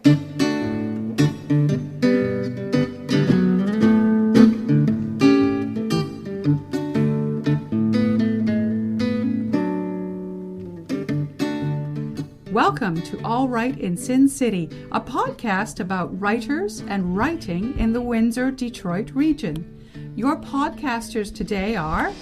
Welcome to All Right in Sin City, a podcast about writers and writing in the Windsor-Detroit region. Your podcasters today are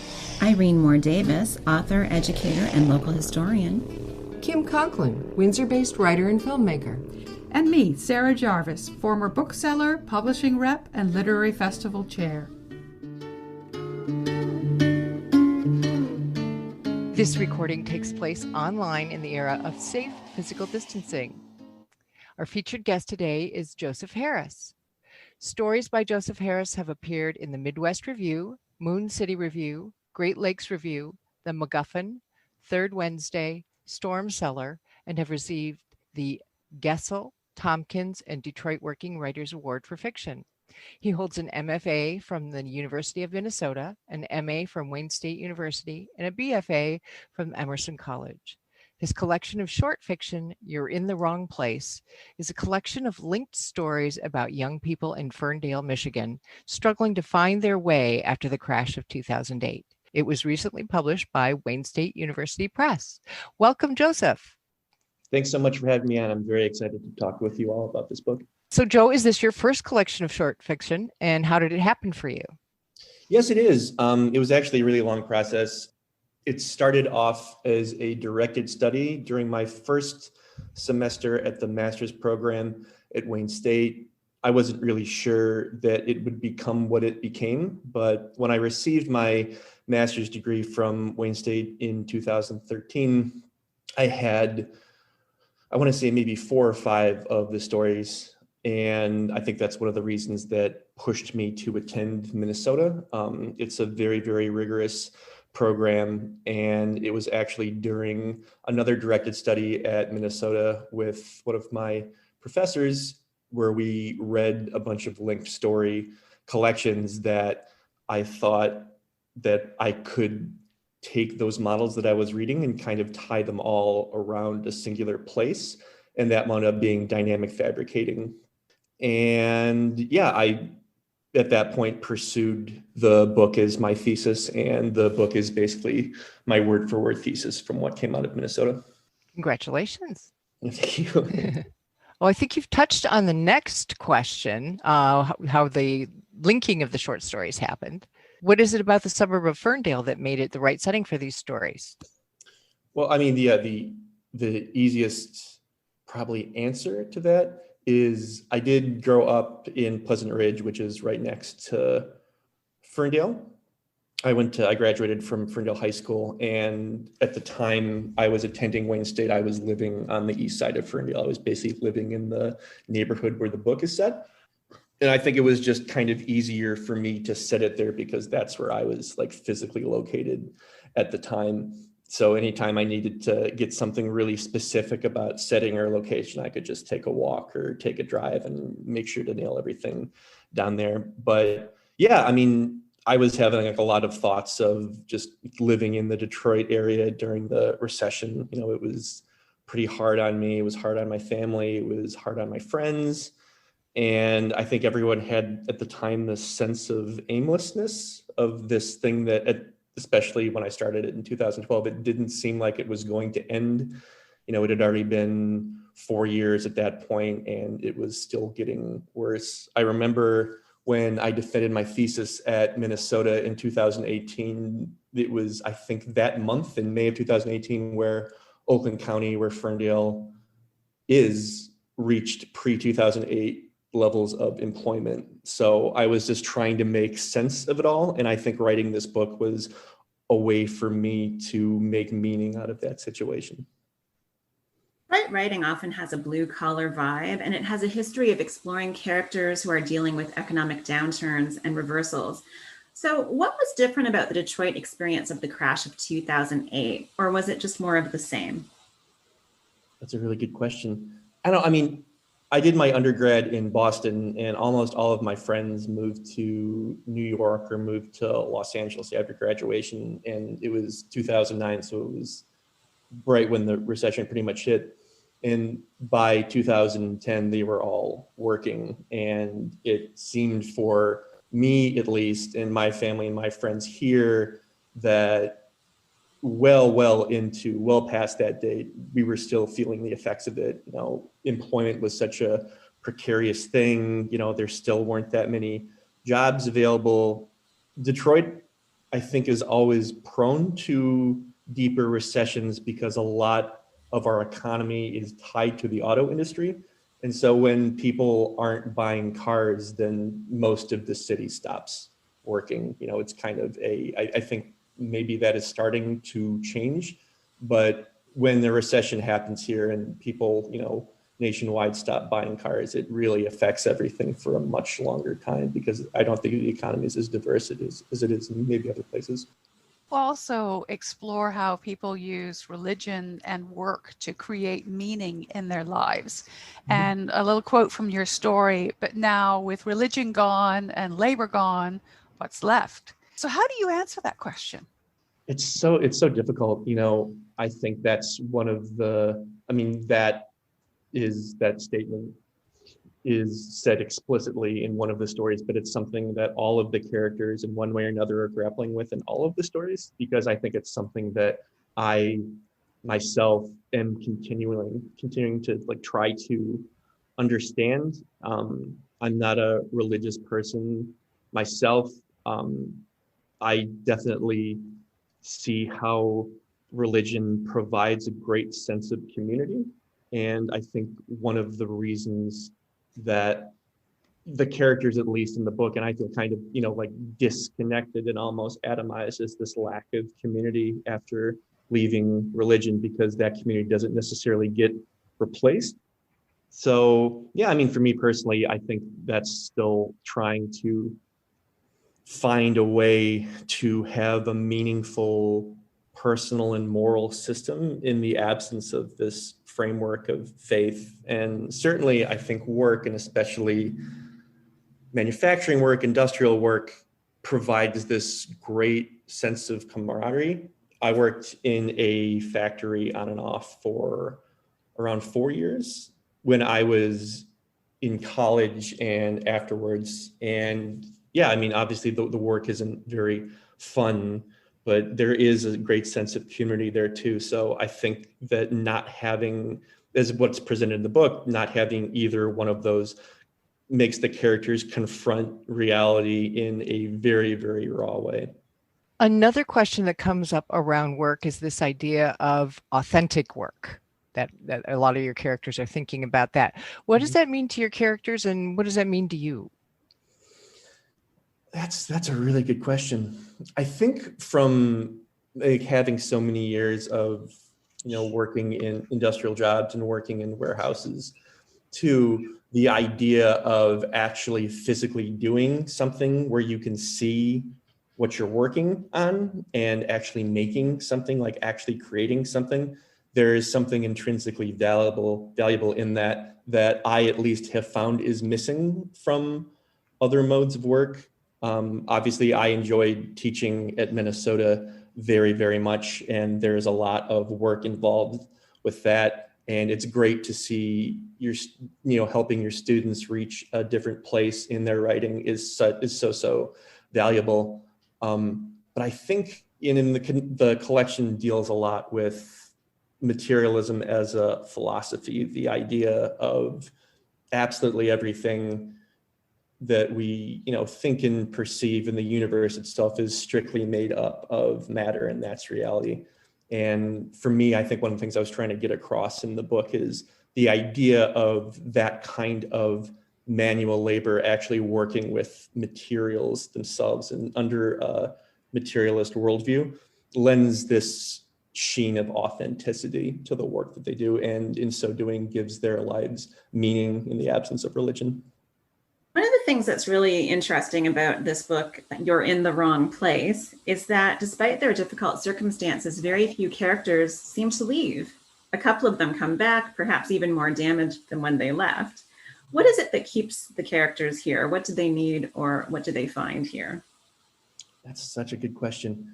Irene Moore Davis, author, educator, and local historian. Kim Conklin, Windsor-based writer and filmmaker. And me, Sarah Jarvis, former bookseller, publishing rep, and literary festival chair. This recording takes place online in the era of safe physical distancing. Our featured guest today is Joseph Harris. Stories by Joseph Harris have appeared in the Midwest Review, Moon City Review, Great Lakes Review, the MacGuffin, Third Wednesday, Storm Cellar, and have received the Gesell, Tompkins, and Detroit Working Writers Award for Fiction. He holds an MFA from the University of Minnesota, an MA from Wayne State University, and a BFA from Emerson College. His collection of short fiction, You're in the Wrong Place, is a collection of linked stories about young people in Ferndale, Michigan, struggling to find their way after the crash of 2008. It was recently published by Wayne State University Press. Welcome, Joseph. Thanks so much for having me on. I'm very excited to talk with you all about this book. So, Joe, is this your first collection of short fiction, and how did it happen for you? Yes, it is. It was actually a really long process. It started off as a directed study during my first semester at the master's program at Wayne State. I wasn't really sure that it would become what it became, but when I received my master's degree from Wayne State in 2013, I had, I want to say maybe 4 or 5 of the stories. And I think that's one of the reasons that pushed me to attend Minnesota. It's a very, very rigorous program. And it was actually during another directed study at Minnesota with one of my professors where we read a bunch of linked story collections that I thought that I could take those models that I was reading and kind of tie them all around a singular place. And that wound up being dynamic fabricating. And yeah, I, at that point, pursued the book as my thesis, and the book is basically my word for word thesis from what came out of Minnesota. Congratulations. Thank you. Well, I think you've touched on the next question, how the linking of the short stories happened. What is it about the suburb of Ferndale that made it the right setting for these stories? Well, I mean, the easiest probably answer to that is I did grow up in Pleasant Ridge, which is right next to Ferndale. I graduated from Ferndale High School, and at the time I was attending Wayne State, I was living on the east side of Ferndale. I was basically living in the neighborhood where the book is set. And I think it was just kind of easier for me to set it there because that's where I was like physically located at the time. So anytime I needed to get something really specific about setting or location, I could just take a walk or take a drive and make sure to nail everything down there. But yeah, I mean, I was having like a lot of thoughts of just living in the Detroit area during the recession. You know, it was pretty hard on me. It was hard on my family. It was hard on my friends. And I think everyone had at the time this sense of aimlessness of this thing that especially when I started it in 2012, it didn't seem like it was going to end. You know, it had already been 4 years at that point, and it was still getting worse. I remember when I defended my thesis at Minnesota in 2018, it was, I think, that month in May of 2018 where Oakland County, where Ferndale is, reached pre-2008 levels of employment. So I was just trying to make sense of it all. And I think writing this book was a way for me to make meaning out of that situation. Writing often has a blue-collar vibe, and it has a history of exploring characters who are dealing with economic downturns and reversals. So what was different about the Detroit experience of the crash of 2008, or was it just more of the same? That's a really good question. I did my undergrad in Boston, and almost all of my friends moved to New York or moved to Los Angeles after graduation. And it was 2009, so it was right when the recession pretty much hit. And by 2010, they were all working. And it seemed, for me at least, and my family and my friends here, that well past that date, we were still feeling the effects of it. Employment was such a precarious thing. There still weren't that many jobs available. Detroit, I think, is always prone to deeper recessions because a lot of our economy is tied to the auto industry. And so when people aren't buying cars, then most of the city stops working. It's kind of I think maybe that is starting to change. But when the recession happens here and people, nationwide stop buying cars, it really affects everything for a much longer time, because I don't think the economy is as diverse as it is in maybe other places. We'll also explore how people use religion and work to create meaning in their lives. And a little quote from your story: "But now, with religion gone and labor gone, what's left?" So how do you answer that question? It's so difficult. I think that's one of the, that statement is said explicitly in one of the stories, but it's something that all of the characters in one way or another are grappling with in all of the stories, because I think it's something that I myself am continuing to try to understand. I'm not a religious person myself. I definitely see how religion provides a great sense of community. And I think one of the reasons that the characters, at least in the book, and I feel kind of, disconnected and almost atomized, is this lack of community after leaving religion, because that community doesn't necessarily get replaced. So, yeah, for me personally, I think that's still trying to find a way to have a meaningful personal and moral system in the absence of this framework of faith. And certainly I think work, and especially manufacturing work, industrial work, provides this great sense of camaraderie. I worked in a factory on and off for around 4 years when I was in college and afterwards. And yeah, obviously the work isn't very fun, but there is a great sense of community there too. So I think that not having, as what's presented in the book, not having either one of those makes the characters confront reality in a very, very raw way. Another question that comes up around work is this idea of authentic work, that a lot of your characters are thinking about that. What does that mean to your characters, and what does that mean to you? That's a really good question. I think from having so many years of, working in industrial jobs and working in warehouses, to the idea of actually physically doing something where you can see what you're working on and actually making something, like actually creating something. There is something intrinsically valuable in that I at least have found is missing from other modes of work. Obviously, I enjoyed teaching at Minnesota very, very much, and there's a lot of work involved with that. And it's great to see helping your students reach a different place in their writing is so valuable. But I think in the collection deals a lot with materialism as a philosophy, the idea of absolutely everything that we think and perceive in the universe itself is strictly made up of matter, and that's reality. And for me, I think one of the things I was trying to get across in the book is the idea of that kind of manual labor actually working with materials themselves, and under a materialist worldview lends this sheen of authenticity to the work that they do, and in so doing gives their lives meaning in the absence of religion. One of the things that's really interesting about this book, You're in the Wrong Place, is that despite their difficult circumstances, very few characters seem to leave. A couple of them come back, perhaps even more damaged than when they left. What is it that keeps the characters here? What do they need, or what do they find here? That's such a good question.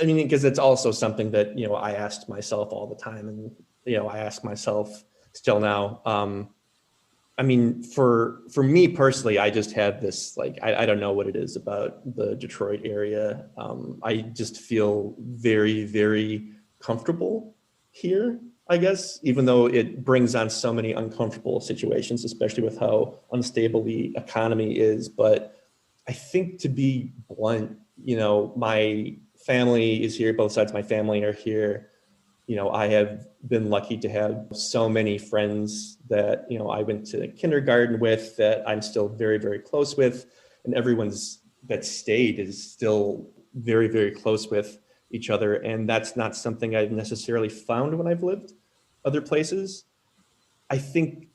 Because it's also something that, I asked myself all the time. And, I ask myself still now. I mean, for me personally, I just have this, like, I don't know what it is about the Detroit area. I just feel very, very comfortable here, I guess, even though it brings on so many uncomfortable situations, especially with how unstable the economy is. But I think, to be blunt, my family is here, both sides of my family are here. I have been lucky to have so many friends that, I went to kindergarten with, that I'm still very, very close with. And everyone's that stayed is still very, very close with each other. And that's not something I've necessarily found when I've lived other places. I think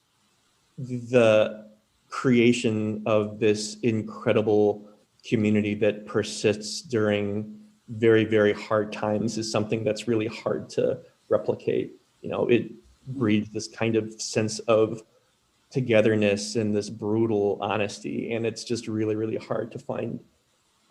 the creation of this incredible community that persists during very, very hard times is something that's really hard to replicate. It breeds this kind of sense of togetherness and this brutal honesty, and it's just really, really hard to find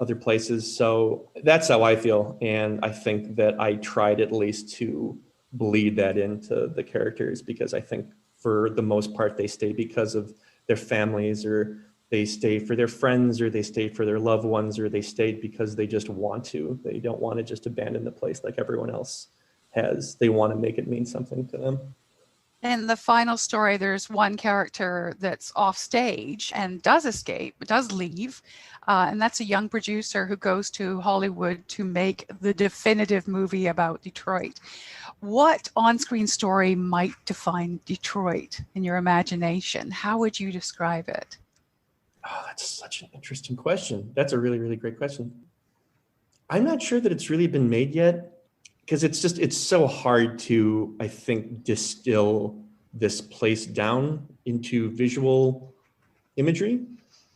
other places. So that's how I feel, and I think that I tried at least to bleed that into the characters, because I think for the most part they stay because of their families, or they stay for their friends, or they stay for their loved ones, or they stayed because they just want to. They don't want to just abandon the place like everyone else has. They want to make it mean something to them. In the final story, there's one character that's off stage and does escape, does leave, and that's a young producer who goes to Hollywood to make the definitive movie about Detroit. What on-screen story might define Detroit in your imagination? How would you describe it? Oh, that's such an interesting question. That's a really, really great question. I'm not sure that it's really been made yet, because it's so hard to, I think, distill this place down into visual imagery.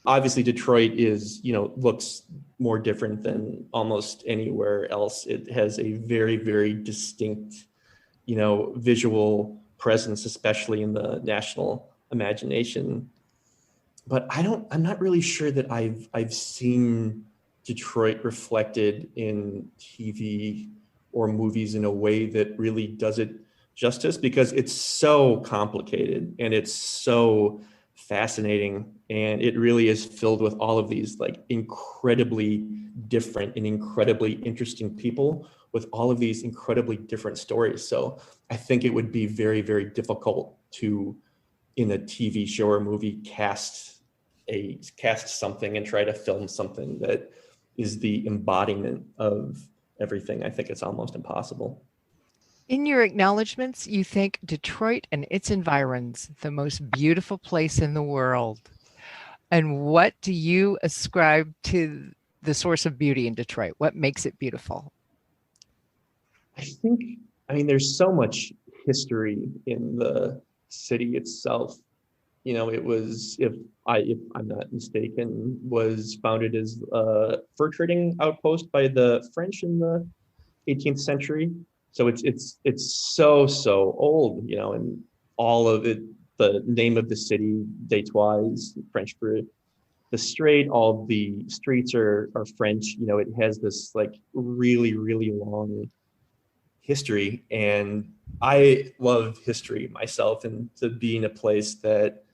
Obviously, Detroit looks more different than almost anywhere else. It has a very, very distinct, visual presence, especially in the national imagination. But I'm not really sure that I've seen Detroit reflected in TV or movies in a way that really does it justice, because it's so complicated and it's so fascinating, and it really is filled with all of these like incredibly different and incredibly interesting people with all of these incredibly different stories. So I think it would be very, very difficult to, in a TV show or movie, cast something and try to film something that is the embodiment of everything. I think it's almost impossible. In your acknowledgments, you think Detroit and its environs the most beautiful place in the world. And what do you ascribe to the source of beauty in Detroit? What makes it beautiful? There's so much history in the city itself. It was, if I'm not mistaken, was founded as a fur trading outpost by the French in the 18th century. So it's so old, and all of it, the name of the city, Détroit, French for the strait, all the streets are French. It has this like really, really long history, and I love history myself, and to be in a place that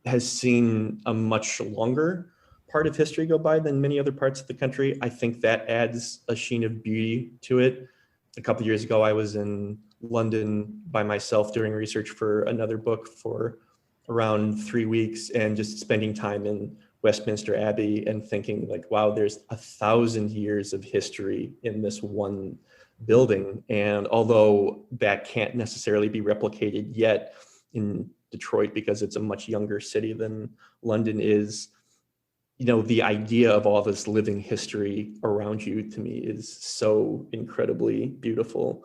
has seen a much longer part of history go by than many other parts of the country, I think that adds a sheen of beauty to it. A couple of years ago, I was in London by myself doing research for another book for around 3 weeks, and just spending time in Westminster Abbey and thinking like, wow, there's 1,000 years of history in this one building. And although that can't necessarily be replicated yet in Detroit, because it's a much younger city than London is, the idea of all this living history around you, to me, is so incredibly beautiful.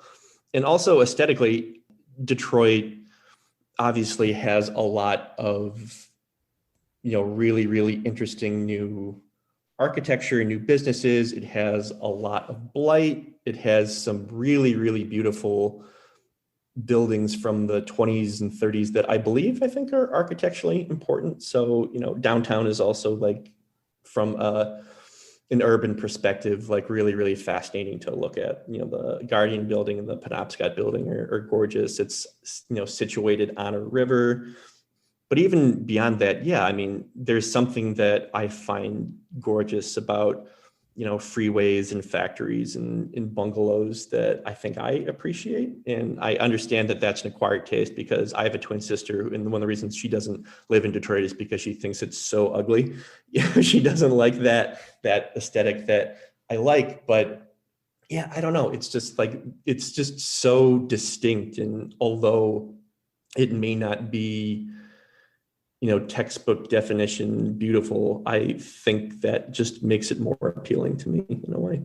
And also aesthetically, Detroit obviously has a lot of, really, really interesting new architecture, new businesses. It has a lot of blight. It has some really, really beautiful buildings from the 20s and 30s that I think are architecturally important. So, downtown is also like from a an urban perspective, like really, really fascinating to look at. The Guardian building and the Penobscot building are gorgeous. It's, situated on a river. But even beyond that, yeah, I mean, there's something that I find gorgeous about, freeways and factories and bungalows that I think I appreciate. And I understand that that's an acquired taste because I have a twin sister, and one of the reasons she doesn't live in Detroit is because she thinks it's so ugly. She doesn't like that aesthetic that I like. But yeah, I don't know. It's just so distinct. And although it may not be, textbook definition beautiful, I think that just makes it more appealing to me in a way.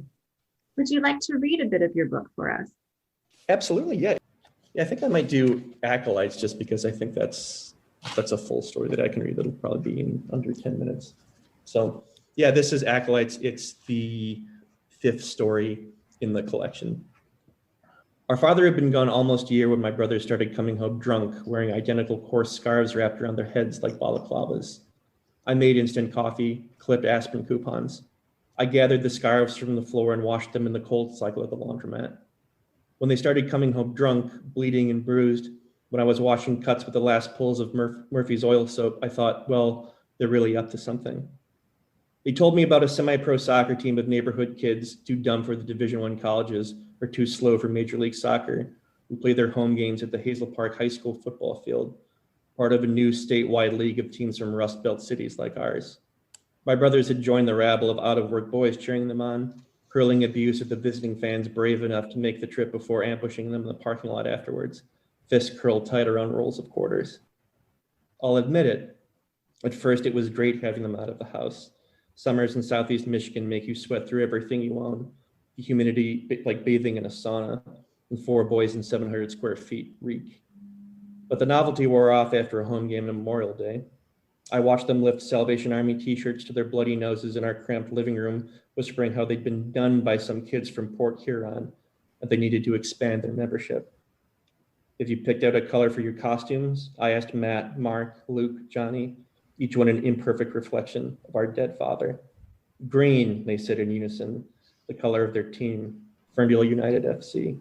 Would you like to read a bit of your book for us? Absolutely, yeah. I think I might do Acolytes just because I think that's a full story that I can read that'll probably be in under 10 minutes. So yeah, this is Acolytes. It's the 5th story in the collection. Our father had been gone almost a year when my brothers started coming home drunk, wearing identical coarse scarves wrapped around their heads like balaclavas. I made instant coffee, clipped aspirin coupons. I gathered the scarves from the floor and washed them in the cold cycle of the laundromat. When they started coming home drunk, bleeding and bruised, when I was washing cuts with the last pulls of Murphy's oil soap, I thought, well, they're really up to something. They told me about a semi-pro soccer team of neighborhood kids too dumb for the Division I colleges or too slow for Major League Soccer, who play their home games at the Hazel Park High School football field, part of a new statewide league of teams from Rust Belt cities like ours. My brothers had joined the rabble of out-of-work boys cheering them on, hurling abuse at the visiting fans brave enough to make the trip before ambushing them in the parking lot afterwards, fists curled tight around rolls of quarters. I'll admit it. At first, it was great having them out of the house. Summers in Southeast Michigan make you sweat through everything you own. The humidity, like bathing in a sauna, and 4 boys in 700 square feet reek. But the novelty wore off after a home game on Memorial Day. I watched them lift Salvation Army t-shirts to their bloody noses in our cramped living room, whispering how they'd been done by some kids from Port Huron, and they needed to expand their membership. If you picked out a color for your costumes, I asked Matt, Mark, Luke, Johnny, each one an imperfect reflection of our dead father. Green, they said in unison, the color of their team, Ferndale United FC.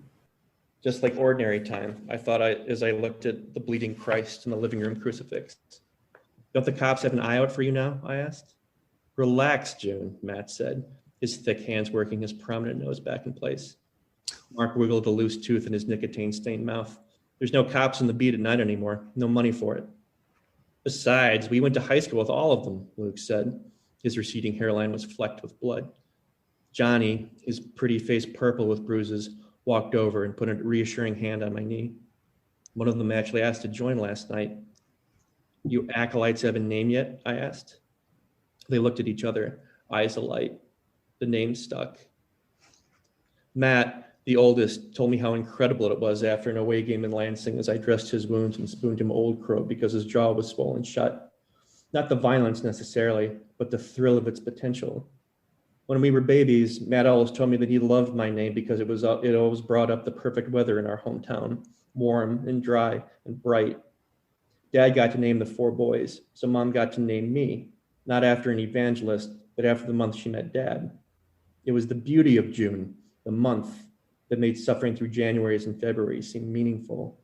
Just like ordinary time, I thought as I looked at the bleeding Christ in the living room crucifix. Don't the cops have an eye out for you now? I asked. Relax, June, Matt said, his thick hands working his prominent nose back in place. Mark wiggled a loose tooth in his nicotine-stained mouth. There's no cops on the beat at night anymore. No money for it. Besides, we went to high school with all of them, Luke said. His receding hairline was flecked with blood. Johnny, his pretty face purple with bruises, walked over and put a reassuring hand on my knee. One of them actually asked to join last night. You acolytes have a name yet? I asked. They looked at each other, eyes alight. The name stuck. Matt, the oldest, told me how incredible it was after an away game in Lansing as I dressed his wounds and spooned him Old Crow because his jaw was swollen shut. Not the violence necessarily, but the thrill of its potential. When we were babies, Matt always told me that he loved my name because it always brought up the perfect weather in our hometown, warm and dry and bright. Dad got to name the 4 boys, so Mom got to name me, not after an evangelist, but after the month she met Dad. It was the beauty of June, the month, that made suffering through Januaries and Februaries seem meaningful.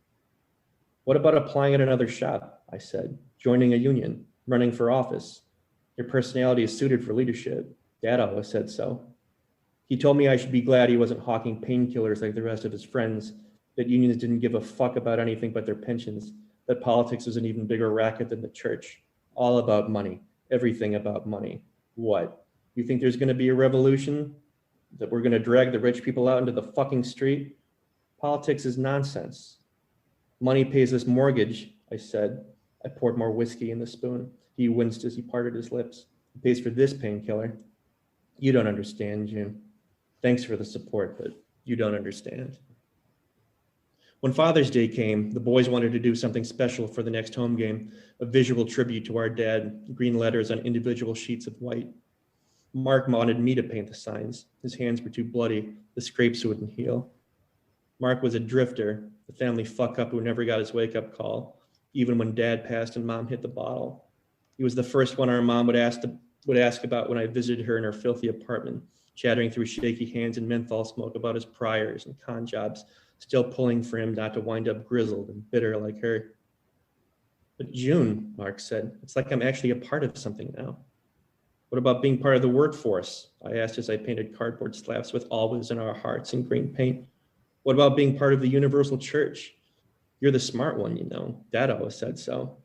What about applying at another shop? I said, joining a union, running for office. Your personality is suited for leadership. Dad always said so. He told me I should be glad he wasn't hawking painkillers like the rest of his friends, that unions didn't give a fuck about anything but their pensions, that politics was an even bigger racket than the church. All about money, everything about money. What? You think there's gonna be a revolution? That we're gonna drag the rich people out into the fucking street? Politics is nonsense. Money pays this mortgage, I said. I poured more whiskey in the spoon. He winced as he parted his lips. It pays for this painkiller. You don't understand, June. Thanks for the support, but you don't understand. When Father's Day came, the boys wanted to do something special for the next home game, a visual tribute to our dad, green letters on individual sheets of white. Mark wanted me to paint the signs. His hands were too bloody. The scrapes wouldn't heal. Mark was a drifter, the family fuck up who never got his wake-up call, even when Dad passed and Mom hit the bottle. He was the first one our mom would ask to would ask about when I visited her in her filthy apartment, chattering through shaky hands and menthol smoke about his priors and con jobs, still pulling for him not to wind up grizzled and bitter like her. But June, Mark said, it's like I'm actually a part of something now. What about being part of the workforce? I asked as I painted cardboard slabs with always in our hearts in green paint. What about being part of the universal church? You're the smart one, you know. Dad always said so.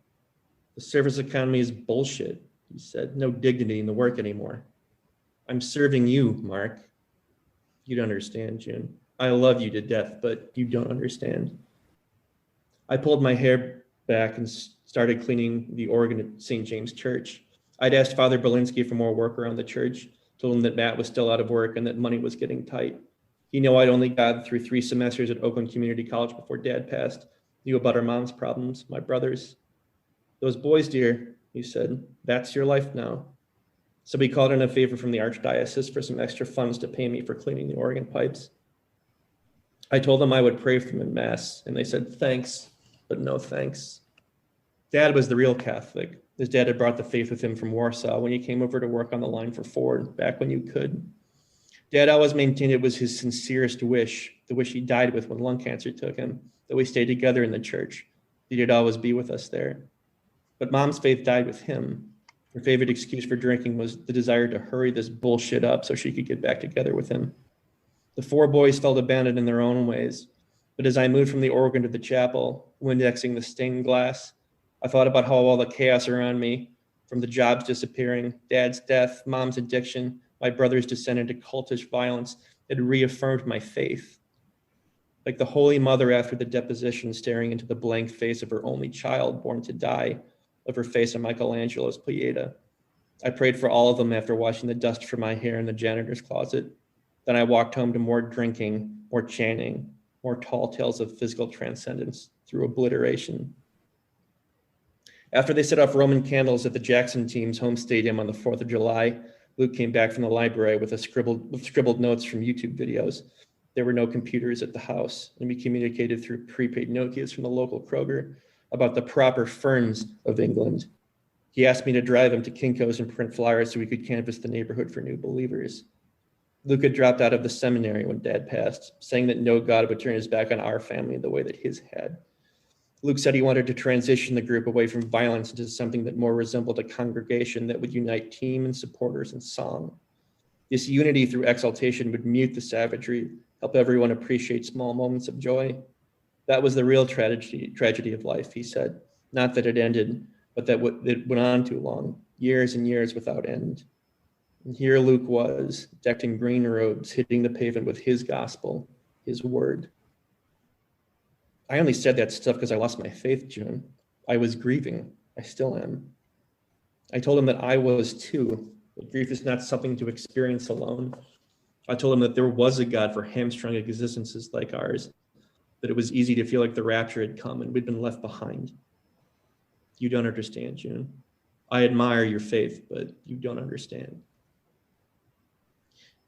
The service economy is bullshit, he said. No dignity in the work anymore. I'm serving you, Mark. You don't understand, June. I love you to death, but you don't understand. I pulled my hair back and started cleaning the organ at St. James Church. I'd asked Father Berlinski for more work around the church, told him that Matt was still out of work and that money was getting tight. He knew I'd only gotten through 3 semesters at Oakland Community College before Dad passed, knew about our mom's problems, my brother's. Those boys, dear, he said, that's your life now. So he called in a favor from the Archdiocese for some extra funds to pay me for cleaning the organ pipes. I told them I would pray for them in Mass, and they said, thanks, but no thanks. Dad was the real Catholic. His dad had brought the faith with him from Warsaw when he came over to work on the line for Ford, back when you could. Dad always maintained it was his sincerest wish, the wish he died with when lung cancer took him, that we stayed together in the church, that he'd always be with us there. But Mom's faith died with him. Her favorite excuse for drinking was the desire to hurry this bullshit up so she could get back together with him. The 4 boys felt abandoned in their own ways. But as I moved from the organ to the chapel, Windexing the stained glass, I thought about how all the chaos around me, from the jobs disappearing, Dad's death, Mom's addiction, my brother's descent into cultish violence, had reaffirmed my faith. Like the Holy Mother after the deposition, staring into the blank face of her only child born to die, of her face on Michelangelo's Pieta. I prayed for all of them after washing the dust from my hair in the janitor's closet. Then I walked home to more drinking, more chanting, more tall tales of physical transcendence through obliteration. After they set off Roman candles at the Jackson team's home stadium on the 4th of July, Luke came back from the library with scribbled notes from YouTube videos. There were no computers at the house, and we communicated through prepaid Nokias from the local Kroger about the proper ferns of England. He asked me to drive him to Kinko's and print flyers so we could canvass the neighborhood for new believers. Luke had dropped out of the seminary when Dad passed, saying that no God would turn his back on our family the way that his had. Luke said he wanted to transition the group away from violence into something that more resembled a congregation that would unite team and supporters in song. This unity through exaltation would mute the savagery, help everyone appreciate small moments of joy. That was the real tragedy of life, he said. Not that it ended, but that it went on too long, years and years without end. And here Luke was, decked in green robes, hitting the pavement with his gospel, his word. I only said that stuff because I lost my faith, June. I was grieving. I still am. I told him that I was too, that grief is not something to experience alone. I told him that there was a God for hamstrung existences like ours, that it was easy to feel like the rapture had come and we'd been left behind. You don't understand, June. I admire your faith, but you don't understand.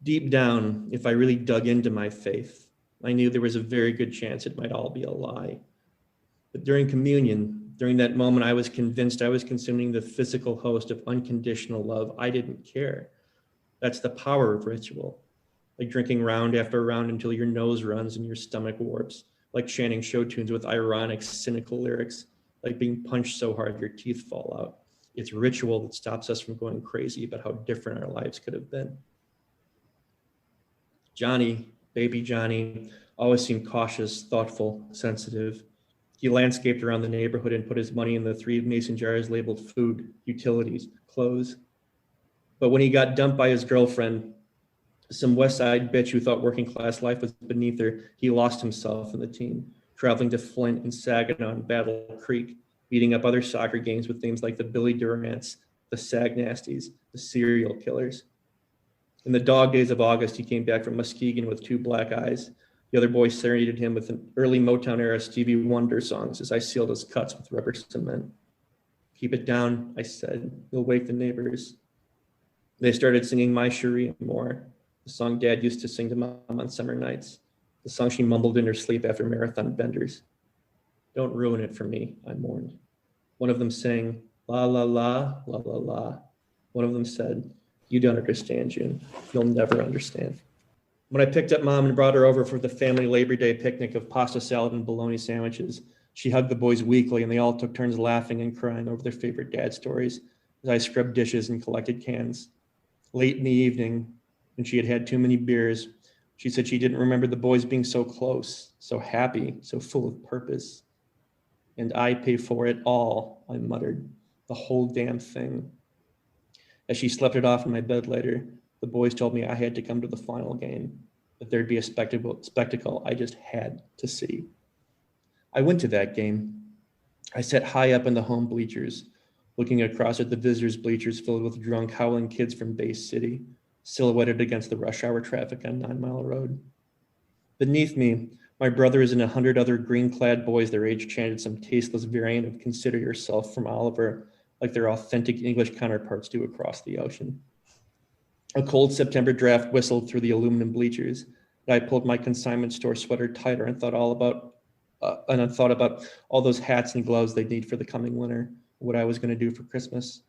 Deep down, if I really dug into my faith, I knew there was a very good chance it might all be a lie. But during communion, during that moment, I was convinced I was consuming the physical host of unconditional love. I didn't care. That's the power of ritual. Like drinking round after round until your nose runs and your stomach warps, like chanting show tunes with ironic, cynical lyrics, like being punched so hard your teeth fall out. It's ritual that stops us from going crazy about how different our lives could have been. Johnny, baby Johnny, always seemed cautious, thoughtful, sensitive. He landscaped around the neighborhood and put his money in the 3 mason jars labeled food, utilities, clothes. But when he got dumped by his girlfriend, some West Side bitch who thought working class life was beneath her, he lost himself in the team, traveling to Flint and Saginaw and Battle Creek, beating up other soccer games with names like the Billy Durants, the Sag Nasties, the Serial Killers. In the dog days of August, he came back from Muskegon with 2 black eyes. The other boys serenaded him with an early Motown-era Stevie Wonder songs as I sealed his cuts with rubber cement. Keep it down, I said. You'll wake the neighbors. They started singing My Cherie more, the song Dad used to sing to Mom on summer nights, the song she mumbled in her sleep after marathon benders. Don't ruin it for me, I mourned. One of them sang, la la la, la la la. One of them said, "You don't understand, June. You'll never understand." When I picked up Mom and brought her over for the family Labor Day picnic of pasta salad and bologna sandwiches, she hugged the boys weakly, and they all took turns laughing and crying over their favorite dad stories as I scrubbed dishes and collected cans. Late in the evening, when she had had too many beers, she said she didn't remember the boys being so close, so happy, so full of purpose. "And I pay for it all," I muttered, "the whole damn thing." As she slept it off in my bed later, the boys told me I had to come to the final game, that there'd be a spectacle I just had to see. I went to that game. I sat high up in the home bleachers, looking across at the visitors' bleachers filled with drunk, howling kids from Bay City, silhouetted against the rush hour traffic on 9 Mile Road. Beneath me, my brothers and 100 other green-clad boys their age chanted some tasteless variant of "Consider Yourself" from Oliver, like their authentic English counterparts do across the ocean. A cold September draft whistled through the aluminum bleachers, and I pulled my consignment store sweater tighter and thought about all those hats and gloves they'd need for the coming winter, what I was going to do for Christmas.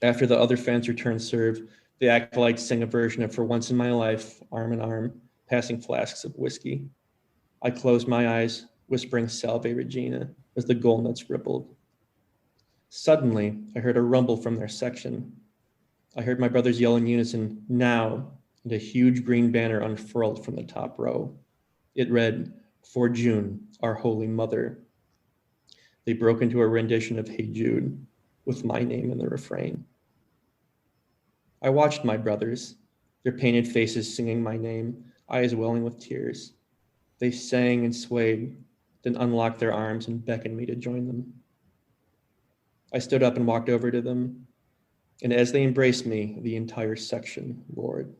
After the other fans' return served, the acolytes sang a version of "For Once in My Life," arm in arm, passing flasks of whiskey. I closed my eyes, whispering "Salve Regina" as the goal nuts rippled. Suddenly, I heard a rumble from their section. I heard my brothers yell in unison, "Now," and a huge green banner unfurled from the top row. It read, "For June, our Holy Mother." They broke into a rendition of "Hey Jude," with my name in the refrain. I watched my brothers, their painted faces singing my name, eyes welling with tears. They sang and swayed, then unlocked their arms and beckoned me to join them. I stood up and walked over to them, and as they embraced me, the entire section roared.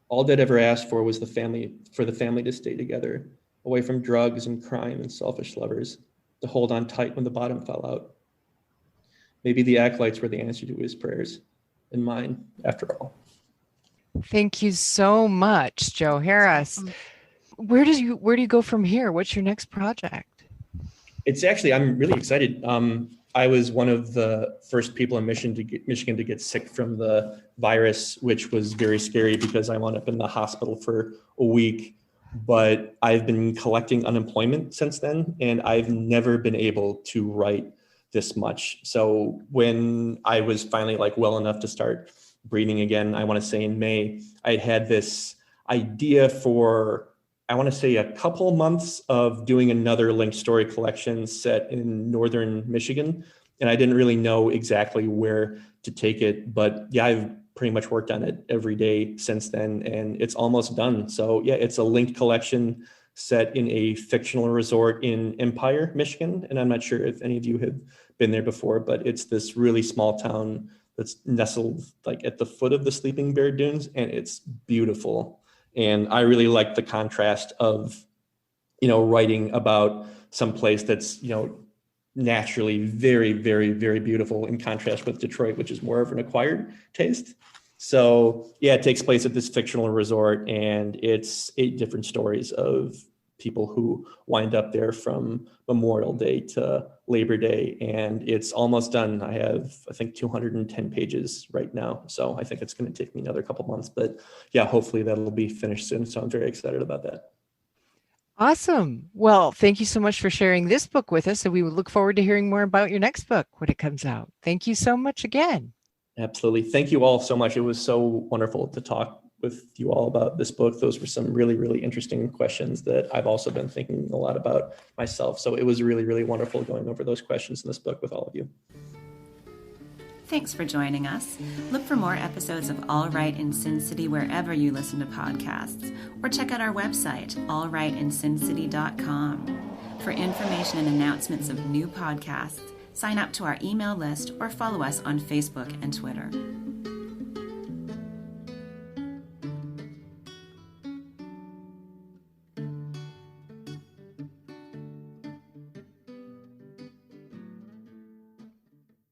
All they'd ever asked for was the family to stay together, away from drugs and crime and selfish lovers, to hold on tight when the bottom fell out. Maybe the acolytes were the answer to his prayers, and mine, after all. Thank you so much, Joe Harris. Where do you go from here? What's your next project? It's actually, I'm really excited. I was one of the first people in Michigan to get sick from the virus, which was very scary because I wound up in the hospital for a week. But I've been collecting unemployment since then, and I've never been able to write this much. So when I was finally well enough to start breathing again, I want to say in May, I had this idea for, I want to say, a couple months of doing another linked story collection set in northern Michigan. And I didn't really know exactly where to take it, but yeah, I've pretty much worked on it every day since then, and it's almost done. So yeah, it's a linked collection set in a fictional resort in Empire, Michigan. And I'm not sure if any of you have been there before, but it's this really small town that's nestled at the foot of the Sleeping Bear Dunes, and it's beautiful. And I really like the contrast of, writing about some place that's, naturally very, very, very beautiful in contrast with Detroit, which is more of an acquired taste. So yeah, it takes place at this fictional resort, and it's 8 different stories of people who wind up there from Memorial Day to Labor Day, and it's almost done. I have, I think, 210 pages right now. So I think it's going to take me another couple months, but yeah, hopefully that'll be finished soon. So I'm very excited about that. Awesome. Well, thank you so much for sharing this book with us. And we would look forward to hearing more about your next book when it comes out. Thank you so much again. Absolutely. Thank you all so much. It was so wonderful to talk with you all about this book. Those were some really, really interesting questions that I've also been thinking a lot about myself. So it was really, really wonderful going over those questions in this book with all of you. Thanks for joining us. Look for more episodes of All Right in Sin City wherever you listen to podcasts, or check out our website, allrightinsincity.com. For information and announcements of new podcasts, sign up to our email list or follow us on Facebook and Twitter.